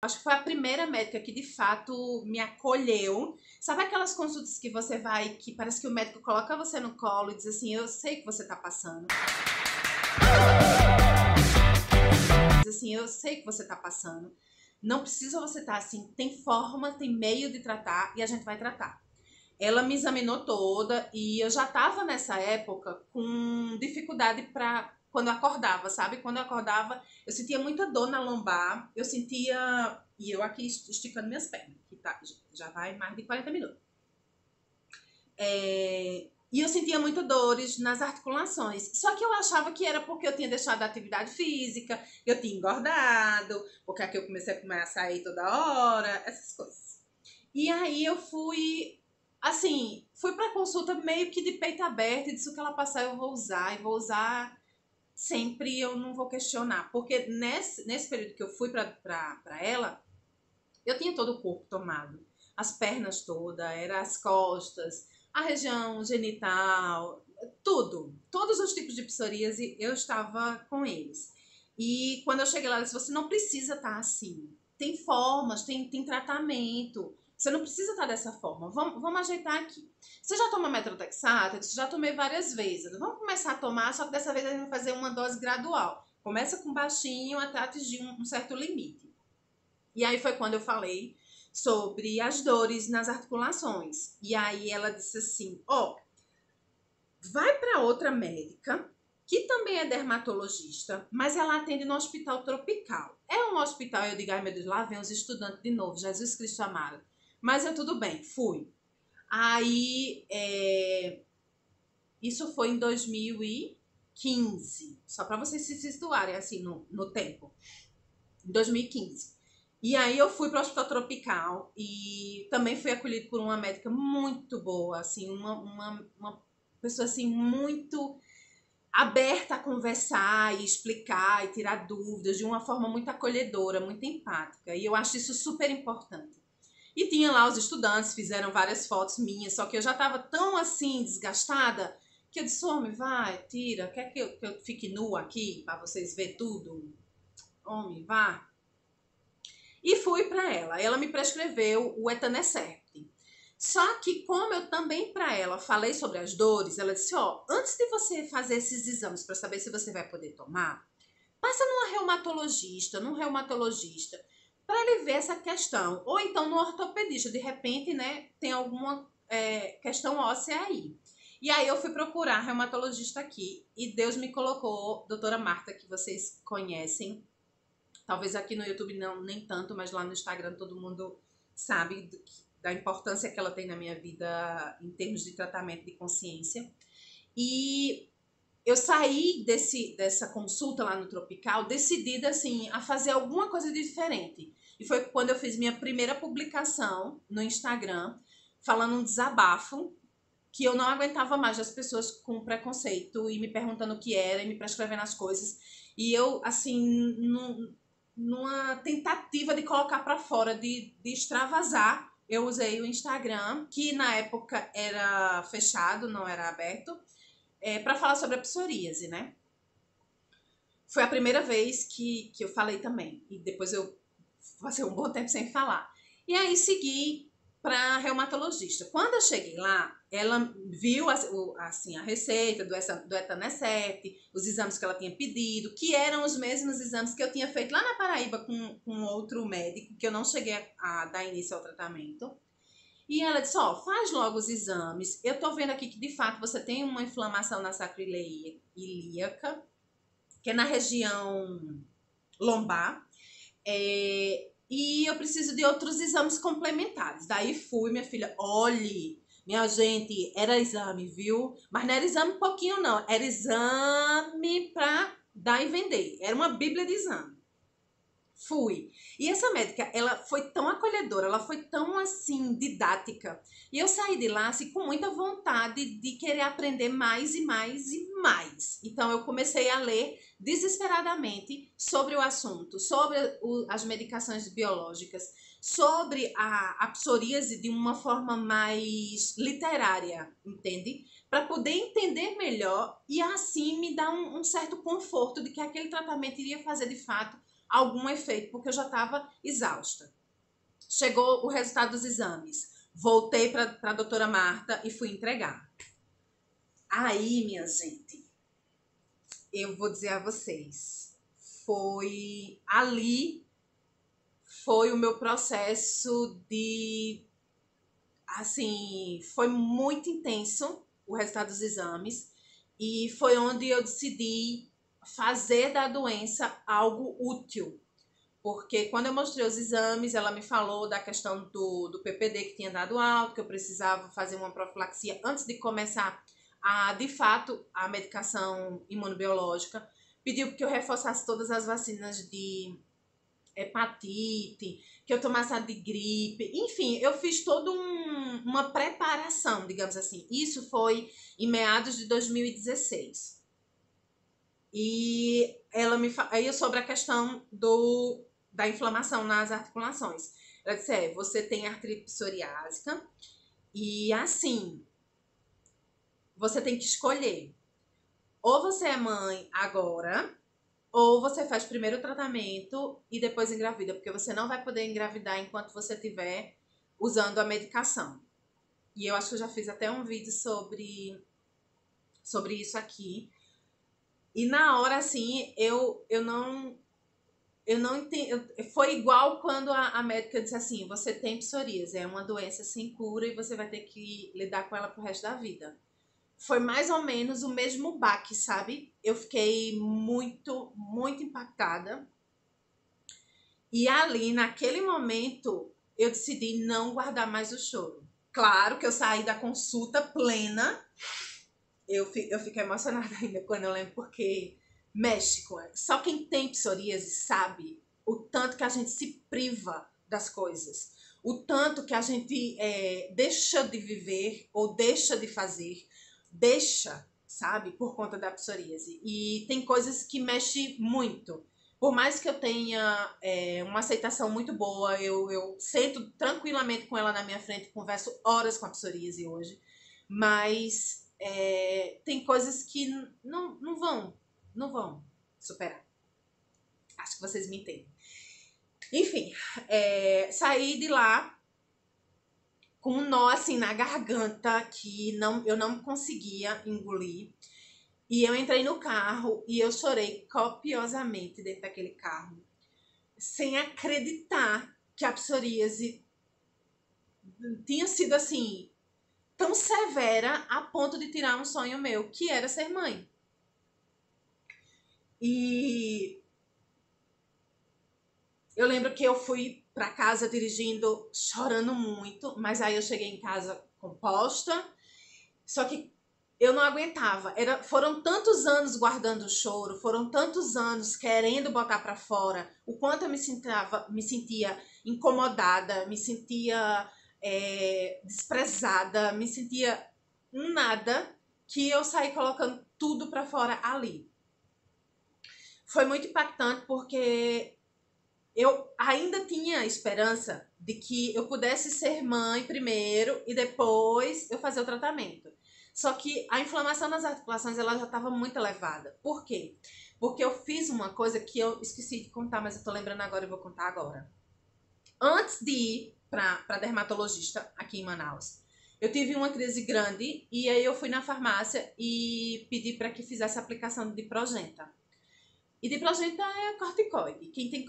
Acho que foi a primeira médica que de fato me acolheu. Sabe aquelas consultas que você vai, que parece que o médico coloca você no colo e diz assim, eu sei que você tá passando. Diz assim, eu sei que você tá passando. Não precisa você estar assim, tem forma, tem meio de tratar e a gente vai tratar. Ela me examinou toda e eu já tava nessa época com dificuldade para quando eu acordava, sabe? Quando eu acordava, eu sentia muita dor na lombar, eu sentia, e eu aqui esticando minhas pernas, que tá, já vai mais de 40 minutos. E eu sentia muito dores nas articulações. Só que eu achava que era porque eu tinha deixado a atividade física, eu tinha engordado, porque aqui eu comecei a comer açaí toda hora, essas coisas. E aí eu fui, assim, fui pra consulta meio que de peito aberto e disse o que ela passar eu vou usar, e vou usar sempre, eu não vou questionar. Porque nesse período que eu fui pra ela, eu tinha todo o corpo tomado. As pernas todas, era as costas, a região genital, tudo. Todos os tipos de psoríase eu estava com eles. E quando eu cheguei lá, ela disse, você não precisa estar assim. Tem formas, tem tratamento. Você não precisa estar dessa forma. Vamos ajeitar aqui. Você já toma metrolexato? Eu disse, já tomei várias vezes. Vamos começar a tomar, só que dessa vez a gente vai fazer uma dose gradual. Começa com baixinho até atingir um certo limite. E aí foi quando eu falei sobre as dores nas articulações. E aí ela disse assim, ó, vai para outra médica, que também é dermatologista, mas ela atende no Hospital Tropical. É um hospital, eu digo, ai meu Deus, lá vem os estudantes de novo, Jesus Cristo amado. Mas eu tudo bem, fui. Aí, isso foi em 2015, só para vocês se situarem assim no tempo. Em 2015. E aí eu fui para o Hospital Tropical e também fui acolhido por uma médica muito boa, assim, uma pessoa assim muito aberta a conversar e explicar e tirar dúvidas de uma forma muito acolhedora, muito empática. E eu acho isso super importante. E tinha lá os estudantes, fizeram várias fotos minhas, só que eu já estava tão assim desgastada que eu disse, homem, vai, tira, quer que eu fique nua aqui para vocês verem tudo? Homem, vá. E fui para ela. Ela me prescreveu o etanercept. Só que como eu também para ela falei sobre as dores, ela disse, ó, antes de você fazer esses exames para saber se você vai poder tomar, passa num reumatologista, para ele ver essa questão. Ou então no ortopedista, de repente, né, tem alguma questão óssea aí. E aí eu fui procurar reumatologista aqui e Deus me colocou, doutora Marta, que vocês conhecem. Talvez aqui no YouTube não, nem tanto, mas lá no Instagram todo mundo sabe da importância que ela tem na minha vida em termos de tratamento de consciência. E eu saí dessa consulta lá no Tropical decidida assim a fazer alguma coisa de diferente. E foi quando eu fiz minha primeira publicação no Instagram falando um desabafo que eu não aguentava mais as pessoas com preconceito e me perguntando o que era e me prescrevendo as coisas. E eu, assim, numa tentativa de colocar para fora, de extravasar, eu usei o Instagram, que na época era fechado, não era aberto, para falar sobre a psoríase, né? Foi a primeira vez que eu falei também. E depois eu passei um bom tempo sem falar. E aí segui para reumatologista. Quando eu cheguei lá, ela viu assim, a receita do etanercept, os exames que ela tinha pedido, que eram os mesmos exames que eu tinha feito lá na Paraíba com outro médico, que eu não cheguei a dar início ao tratamento. E ela disse, ó, faz logo os exames. Eu tô vendo aqui que, de fato, você tem uma inflamação na sacroiliaca, que é na região lombar. E eu preciso de outros exames complementares. Daí fui, minha filha, olhe, minha gente, era exame, viu? Mas não era exame pouquinho, não. Era exame para dar e vender. Era uma bíblia de exame. Fui. E essa médica, ela foi tão acolhedora, ela foi tão, assim, didática. E eu saí de lá, assim, com muita vontade de querer aprender mais e mais e mais. Então, eu comecei a ler desesperadamente sobre o assunto, sobre as medicações biológicas, sobre a psoríase de uma forma mais literária, entende? Para poder entender melhor e, assim, me dar um certo conforto de que aquele tratamento iria fazer, de fato, algum efeito, porque eu já estava exausta. Chegou o resultado dos exames. Voltei para a doutora Marta e fui entregar. Aí, minha gente, eu vou dizer a vocês, foi ali, foi o meu processo de, assim, foi muito intenso o resultado dos exames e foi onde eu decidi fazer da doença algo útil. Porque quando eu mostrei os exames, ela me falou da questão do PPD que tinha dado alto, que eu precisava fazer uma profilaxia antes de começar de fato, a medicação imunobiológica. Pediu que eu reforçasse todas as vacinas de hepatite, que eu tomasse a de gripe. Enfim, eu fiz toda uma preparação, digamos assim. Isso foi em meados de 2016. E ela me aí sobre a questão da inflamação nas articulações. Ela disse, você tem artrite psoriásica e assim, você tem que escolher. Ou você é mãe agora, ou você faz primeiro o tratamento e depois engravida, porque você não vai poder engravidar enquanto você estiver usando a medicação. E eu acho que eu já fiz até um vídeo sobre isso aqui. E na hora, assim, eu não entendi. Foi igual quando a médica disse assim, você tem psoríase, é uma doença sem cura e você vai ter que lidar com ela pro resto da vida. Foi mais ou menos o mesmo baque, sabe? Eu fiquei muito, muito impactada. E ali, naquele momento, eu decidi não guardar mais o choro. Claro que eu saí da consulta plena. Eu fico emocionada ainda quando eu lembro, porque mexe com ela. Só quem tem psoríase sabe o tanto que a gente se priva das coisas. O tanto que a gente deixa de viver ou deixa de fazer. Sabe, por conta da psoríase. E tem coisas que mexem muito. Por mais que eu tenha uma aceitação muito boa, eu sento tranquilamente com ela na minha frente, converso horas com a psoríase hoje, mas tem coisas que não vão superar. Acho que vocês me entendem. Enfim, saí de lá com um nó assim na garganta que eu não conseguia engolir. E eu entrei no carro e eu chorei copiosamente dentro daquele carro, sem acreditar que a psoríase tinha sido assim, tão severa a ponto de tirar um sonho meu, que era ser mãe. E eu lembro que eu fui para casa dirigindo, chorando muito, mas aí eu cheguei em casa composta, só que eu não aguentava. Foram tantos anos guardando o choro, foram tantos anos querendo botar para fora, o quanto eu me sentia incomodada, me sentia desprezada, me sentia um nada, que eu saí colocando tudo para fora ali. Foi muito impactante porque eu ainda tinha a esperança de que eu pudesse ser mãe primeiro e depois eu fazer o tratamento. Só que a inflamação nas articulações ela já estava muito elevada. Por quê? Porque eu fiz uma coisa que eu esqueci de contar, mas eu tô lembrando agora e vou contar agora. Antes de ir para dermatologista aqui em Manaus, eu tive uma crise grande e aí eu fui na farmácia e pedi para que fizesse a aplicação de Diprogenta. E Diprogenta é corticoide. Quem tem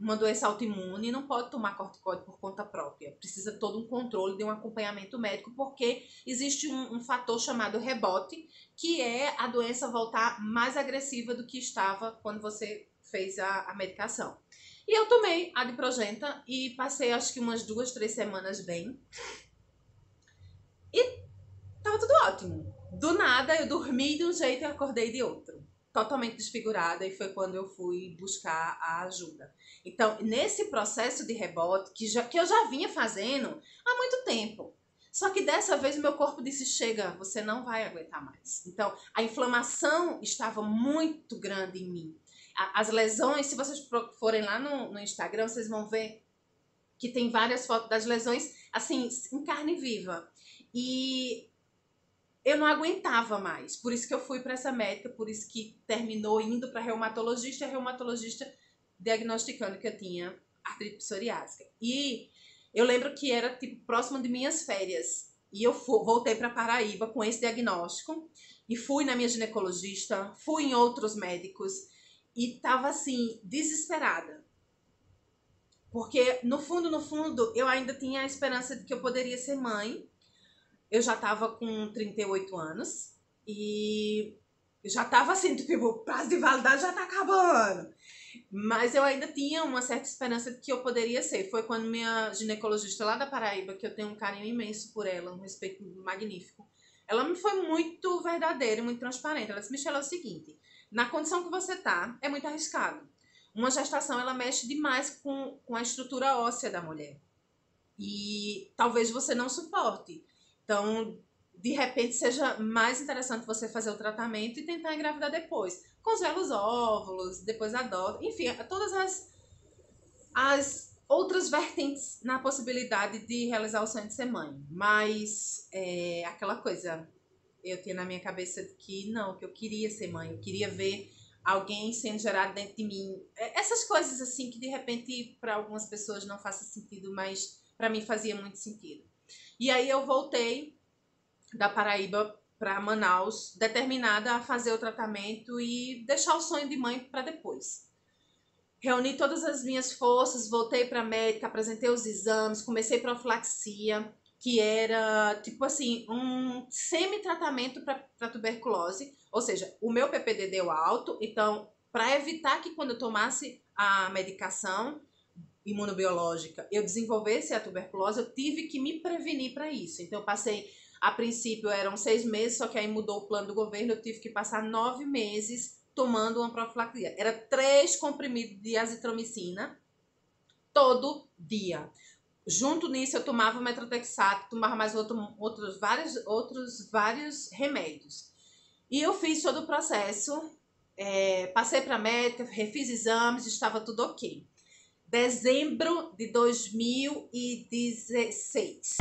uma doença autoimune não pode tomar corticoide por conta própria. Precisa todo um controle de um acompanhamento médico, porque existe um fator chamado rebote, que é a doença voltar mais agressiva do que estava quando você fez a medicação. E eu tomei a Diprogenta e passei acho que umas 2, 3 semanas bem. E tava tudo ótimo. Do nada eu dormi de um jeito e acordei de outro. Totalmente desfigurada, e foi quando eu fui buscar a ajuda. Então, nesse processo de rebote, que eu já vinha fazendo há muito tempo, só que dessa vez o meu corpo disse, chega, você não vai aguentar mais. Então, a inflamação estava muito grande em mim. As lesões, se vocês forem lá no Instagram, vocês vão ver que tem várias fotos das lesões, assim, em carne viva. E eu não aguentava mais. Por isso que eu fui para essa médica, por isso que terminou indo para reumatologista, e a reumatologista diagnosticando que eu tinha artrite psoriásica. E eu lembro que era tipo próximo de minhas férias. E eu voltei para Paraíba com esse diagnóstico e fui na minha ginecologista, fui em outros médicos e tava assim desesperada. Porque no fundo, eu ainda tinha a esperança de que eu poderia ser mãe. Eu já tava com 38 anos e já tava assim, tipo, o prazo de validade já tá acabando. Mas eu ainda tinha uma certa esperança de que eu poderia ser. Foi quando minha ginecologista lá da Paraíba, que eu tenho um carinho imenso por ela, um respeito magnífico, ela me foi muito verdadeira, muito transparente. Ela disse: Michelle, é o seguinte, na condição que você tá, é muito arriscado. Uma gestação, ela mexe demais com a estrutura óssea da mulher. E talvez você não suporte. Então, de repente, seja mais interessante você fazer o tratamento e tentar engravidar depois. Congela os óvulos, depois adota. Enfim, todas as outras vertentes na possibilidade de realizar o sonho de ser mãe. Mas, aquela coisa, eu tinha na minha cabeça que não, que eu queria ser mãe. Eu queria ver alguém sendo gerado dentro de mim. Essas coisas, assim, que de repente para algumas pessoas não faça sentido, mas para mim fazia muito sentido. E aí eu voltei da Paraíba para Manaus, determinada a fazer o tratamento e deixar o sonho de mãe para depois. Reuni todas as minhas forças, voltei para a médica, apresentei os exames, comecei profilaxia, que era tipo assim, um semi-tratamento para tuberculose. Ou seja, o meu PPD deu alto, então para evitar que quando eu tomasse a medicação imunobiológica eu desenvolvesse a tuberculose, eu tive que me prevenir para isso. Então eu passei, a princípio eram 6 meses, só que aí mudou o plano do governo, eu tive que passar 9 meses tomando uma profilaxia. Era 3 comprimidos de azitromicina todo dia. Junto nisso eu tomava metrotexato, tomava mais vários remédios. E eu fiz todo o processo, passei para a médica, refiz exames, estava tudo ok. Dezembro de 2016.